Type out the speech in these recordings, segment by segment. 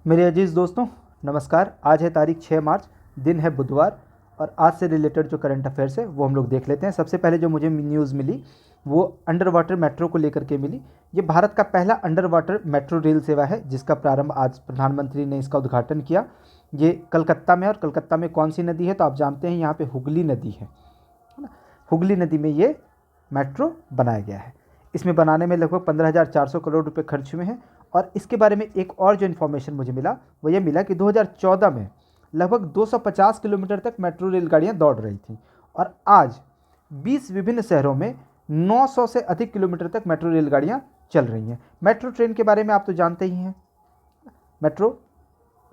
मेरे अजीज़ दोस्तों, नमस्कार। आज है तारीख 6 मार्च, दिन है बुधवार और आज से रिलेटेड जो करंट अफेयर्स है वो हम लोग देख लेते हैं। सबसे पहले जो मुझे न्यूज़ मिली वो अंडर वाटर मेट्रो को लेकर के मिली। ये भारत का पहला अंडर वाटर मेट्रो रेल सेवा है जिसका प्रारंभ आज प्रधानमंत्री ने इसका उद्घाटन किया। ये कलकत्ता में, और कलकत्ता में कौन सी नदी है तो आप जानते हैं, यहाँ पे हुगली नदी है ना। हुगली नदी में ये मेट्रो बनाया गया है। इसमें बनाने में लगभग 15,400 करोड़ रुपए खर्च हुए हैं। और इसके बारे में एक और जो इन्फॉर्मेशन मुझे मिला वो ये मिला कि 2014 में लगभग 250 किलोमीटर तक मेट्रो रेलगाड़ियाँ दौड़ रही थी और आज 20 विभिन्न शहरों में 900 से अधिक किलोमीटर तक मेट्रो रेलगाड़ियाँ चल रही हैं। मेट्रो ट्रेन के बारे में आप तो जानते ही हैं, मेट्रो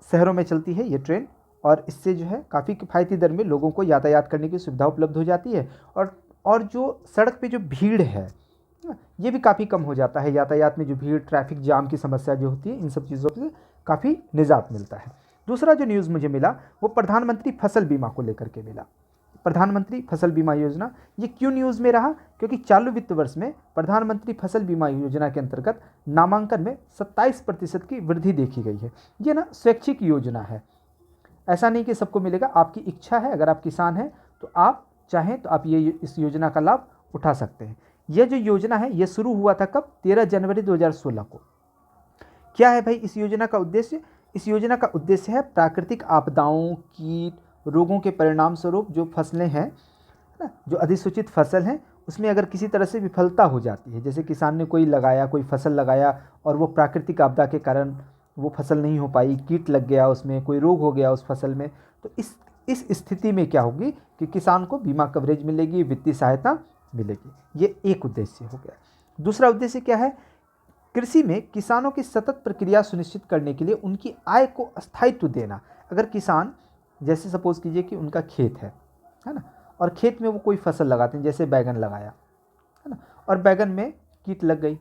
शहरों में चलती है ये ट्रेन और इससे जो है काफ़ी किफ़ायती दर में लोगों को यातायात करने की सुविधा उपलब्ध हो जाती है और जो सड़क पे जो भीड़ है ये भी काफ़ी कम हो जाता है। यातायात में जो भीड़, ट्रैफिक जाम की समस्या जो होती है, इन सब चीज़ों से काफ़ी निजात मिलता है। दूसरा जो न्यूज़ मुझे मिला वो प्रधानमंत्री फसल बीमा को लेकर के मिला। प्रधानमंत्री फसल बीमा योजना ये क्यों न्यूज़ में रहा? क्योंकि चालू वित्त वर्ष में प्रधानमंत्री फसल बीमा योजना के अंतर्गत नामांकन में 27% की वृद्धि देखी गई है। ये ना स्वैच्छिक योजना है, ऐसा नहीं कि सबको मिलेगा, आपकी इच्छा है। अगर आप किसान हैं तो आप चाहें तो आप ये इस योजना का लाभ उठा सकते हैं। यह जो योजना है ये शुरू हुआ था कब? 13 जनवरी 2016 को। क्या है भाई इस योजना का उद्देश्य? इस योजना का उद्देश्य है प्राकृतिक आपदाओं, कीट, रोगों के परिणाम स्वरूप जो फसलें हैं ना, जो अधिसूचित फसल हैं, उसमें अगर किसी तरह से विफलता हो जाती है, जैसे किसान ने कोई फसल लगाया और वो प्राकृतिक आपदा के कारण वो फसल नहीं हो पाई, कीट लग गया उसमें, कोई रोग हो गया उस फसल में, तो इस स्थिति में क्या होगी कि किसान को बीमा कवरेज मिलेगी, वित्तीय सहायता मिलेगी। ये एक उद्देश्य हो गया। दूसरा उद्देश्य क्या है? कृषि में किसानों की सतत प्रक्रिया सुनिश्चित करने के लिए उनकी आय को स्थायित्व देना। अगर किसान, जैसे सपोज कीजिए कि उनका खेत है ना, और खेत में वो कोई फसल लगाते हैं, जैसे बैगन लगाया है ना, और बैगन में कीट लग गई,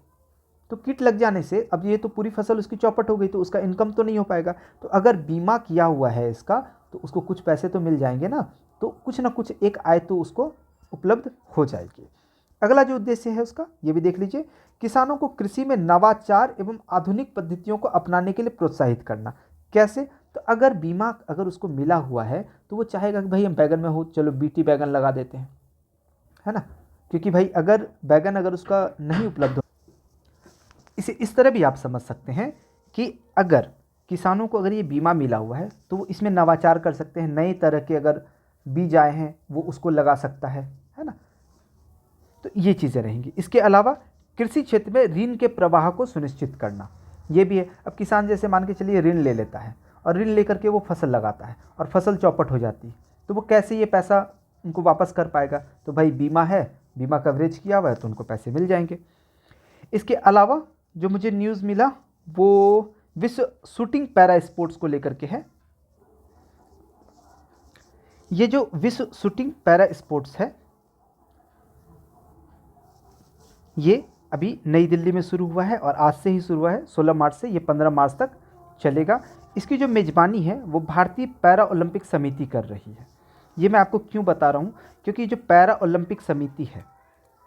तो कीट लग जाने से अब ये तो पूरी फसल उसकी चौपट हो गई, तो उसका इनकम तो नहीं हो पाएगा। तो अगर बीमा किया हुआ है इसका तो उसको कुछ पैसे तो मिल जाएंगे ना, तो कुछ ना कुछ एक आय तो उसको उपलब्ध हो जाएगी। अगला जो उद्देश्य है उसका ये भी देख लीजिए, किसानों को कृषि में नवाचार एवं आधुनिक पद्धतियों को अपनाने के लिए प्रोत्साहित करना। कैसे? तो अगर बीमा अगर उसको मिला हुआ है तो वो चाहेगा कि भाई हम बैगन में हो, चलो बीटी बैगन लगा देते हैं, है ना, क्योंकि भाई अगर बैगन अगर उसका नहीं उपलब्ध हो, इसे इस तरह भी आप समझ सकते हैं कि अगर किसानों को अगर ये बीमा मिला हुआ है तो वो इसमें नवाचार कर सकते हैं, नए तरह के अगर बीज आए हैं वो उसको लगा सकता है ना, तो ये चीज़ें रहेंगी। इसके अलावा कृषि क्षेत्र में ऋण के प्रवाह को सुनिश्चित करना, ये भी है। अब किसान जैसे मान के चलिए ऋण ले लेता है और ऋण लेकर के वो फसल लगाता है और फसल चौपट हो जाती है, तो वो कैसे ये पैसा उनको वापस कर पाएगा? तो भाई बीमा है, बीमा कवरेज किया हुआ है तो उनको पैसे मिल जाएंगे। इसके अलावा जो मुझे न्यूज़ मिला वो विश्व शूटिंग पैरा स्पोर्ट्स को लेकर के है। ये जो विश्व शूटिंग पैरा स्पोर्ट्स है ये अभी नई दिल्ली में शुरू हुआ है और आज से ही शुरू हुआ है, 16 मार्च से, ये 15 मार्च तक चलेगा। इसकी जो मेज़बानी है वो भारतीय पैरा ओलंपिक समिति कर रही है। ये मैं आपको क्यों बता रहा हूँ? क्योंकि जो पैरा ओलंपिक समिति है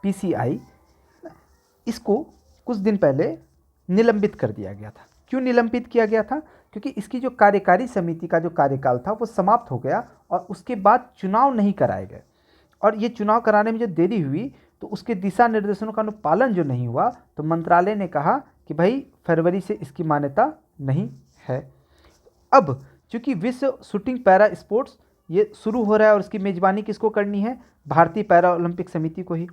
PCI, इसको कुछ दिन पहले निलंबित कर दिया गया था। क्यों निलंबित किया गया था? क्योंकि इसकी जो कार्यकारी समिति का जो कार्यकाल था वो समाप्त हो गया और उसके बाद चुनाव नहीं कराए गए, और ये चुनाव कराने में जो देरी हुई तो उसके दिशा निर्देशों का अनुपालन जो नहीं हुआ, तो मंत्रालय ने कहा कि भाई फरवरी से इसकी मान्यता नहीं है। अब चूंकि विश्व शूटिंग पैरा स्पोर्ट्स ये शुरू हो रहा है और उसकी मेज़बानी किसको करनी है? भारतीय पैरा ओलंपिक समिति को ही।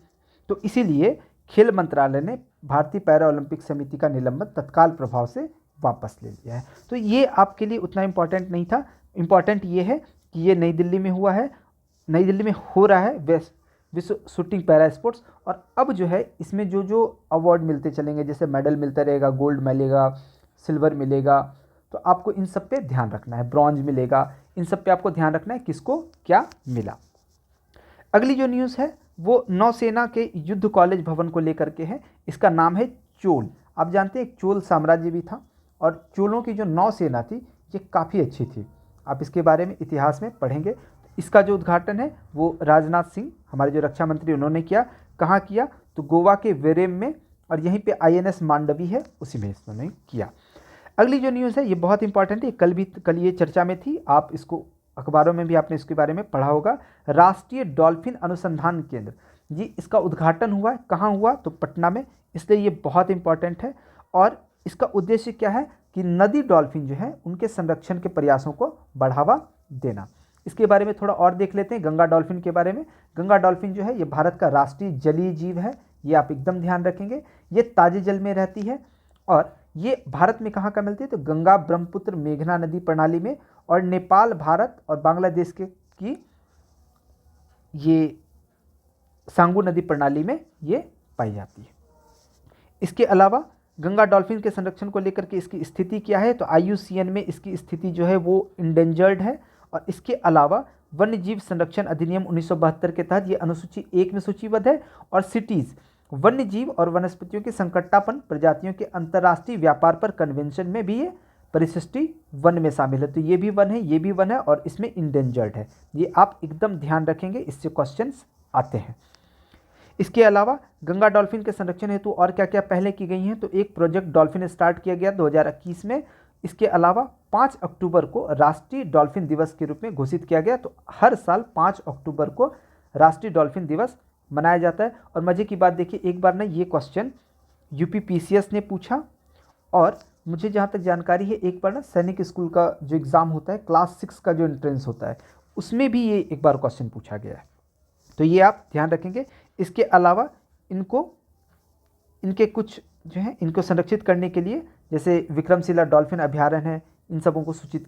तो इसीलिए खेल मंत्रालय ने भारतीय पैरा ओलंपिक समिति का निलंबन तत्काल प्रभाव से वापस ले लिया है। तो ये आपके लिए उतना इम्पॉर्टेंट नहीं था। इम्पॉर्टेंट ये है कि ये नई दिल्ली में हुआ है, नई दिल्ली में हो रहा है विश्व शूटिंग पैरा स्पोर्ट्स। और अब जो है इसमें जो जो अवार्ड मिलते चलेंगे, जैसे मेडल मिलता रहेगा, गोल्ड मिलेगा, सिल्वर मिलेगा, तो आपको इन सब पे ध्यान रखना है, ब्रॉन्ज मिलेगा, इन सब पे आपको ध्यान रखना है किसको क्या मिला। अगली जो न्यूज़ है वो नौसेना के युद्ध कॉलेज भवन को लेकर के है। इसका नाम है चोल। आप जानते हैं एक चोल साम्राज्य भी था और चोलों की जो नौसेना थी ये काफ़ी अच्छी थी। आप इसके बारे में इतिहास में पढ़ेंगे। इसका जो उद्घाटन है वो राजनाथ सिंह, हमारे जो रक्षा मंत्री, उन्होंने किया। कहाँ किया? तो गोवा के वेरेम में, और यहीं पे INS मांडवी है उसी में इन्होंने किया। अगली जो न्यूज़ है ये बहुत इंपॉर्टेंट है, कल ये चर्चा में थी, आप इसको अखबारों में भी आपने इसके बारे में पढ़ा होगा। राष्ट्रीय डॉल्फिन अनुसंधान केंद्र, जी इसका उद्घाटन हुआ है, कहाँ हुआ, तो पटना में, इसलिए ये बहुत इंपॉर्टेंट है। और इसका उद्देश्य क्या है कि नदी डॉल्फिन जो है उनके संरक्षण के प्रयासों को बढ़ावा देना। इसके बारे में थोड़ा और देख लेते हैं गंगा डॉल्फिन के बारे में। गंगा डॉल्फिन जो है ये भारत का राष्ट्रीय जलीय जीव है, ये आप एकदम ध्यान रखेंगे। ये ताजे जल में रहती है और ये भारत में कहाँ कहाँ मिलती है, तो गंगा, ब्रह्मपुत्र, मेघना नदी प्रणाली में, और नेपाल, भारत और बांग्लादेश की ये सांगू नदी प्रणाली में ये पाई जाती है। इसके अलावा गंगा डॉल्फिन के संरक्षण को लेकर के इसकी स्थिति क्या है, तो IUCN में इसकी स्थिति जो है वो इंडेंजर्ड है। और इसके अलावा वन्य जीव संरक्षण अधिनियम 1972 के तहत ये अनुसूची 1 में सूचीबद्ध है। और सिटीज़ वन्य जीव और वनस्पतियों के संकटापन्न प्रजातियों के अंतर्राष्ट्रीय व्यापार पर कन्वेंशन में भी ये परिशिष्टि वन में शामिल है। तो ये भी वन है, ये भी वन है, और इसमें इंडेंजर्ड है। ये आप एकदम ध्यान रखेंगे, इससे क्वेश्चंस आते हैं। इसके अलावा गंगा डॉल्फिन के संरक्षण हेतु और क्या क्या पहले की गई हैं, तो एक प्रोजेक्ट डॉल्फिन स्टार्ट किया गया 2021 में। इसके अलावा 5 अक्टूबर को राष्ट्रीय डॉल्फिन दिवस के रूप में घोषित किया गया। तो हर साल 5 अक्टूबर को राष्ट्रीय डॉल्फिन दिवस मनाया जाता है। और मज़े की बात देखिए, एक बार ना ये क्वेश्चन UPPCS ने पूछा, और मुझे जहाँ तक जानकारी है एक बार ना सैनिक स्कूल का जो एग्ज़ाम होता है, क्लास 6 का जो एंट्रेंस होता है, उसमें भी ये एक बार क्वेश्चन पूछा गया है। तो ये आप ध्यान रखेंगे। इसके अलावा इनके कुछ जो है इनको संरक्षित करने के लिए, जैसे विक्रमशिला डॉल्फिन अभयारण्य है, इन सबों को अधिसूचित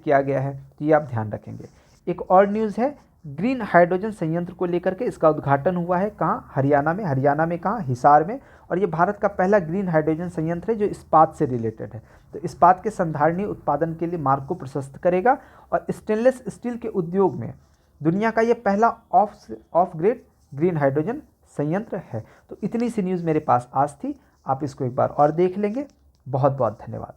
किया गया है। तो ये आप ध्यान रखेंगे। एक और न्यूज़ है ग्रीन हाइड्रोजन संयंत्र को लेकर के, इसका उद्घाटन हुआ है कहाँ, हरियाणा में कहाँ, हिसार में। और ये भारत का पहला ग्रीन हाइड्रोजन संयंत्र है जो इस्पात से रिलेटेड है। तो इस्पात के संधारणीय उत्पादन के लिए मार्ग को प्रशस्त करेगा। और स्टेनलेस स्टील के उद्योग में दुनिया का ये पहला ऑफ ग्रिड ग्रीन हाइड्रोजन संयंत्र है। तो इतनी सी न्यूज़ मेरे पास आज थी, आप इसको एक बार और देख लेंगे। बहुत बहुत धन्यवाद।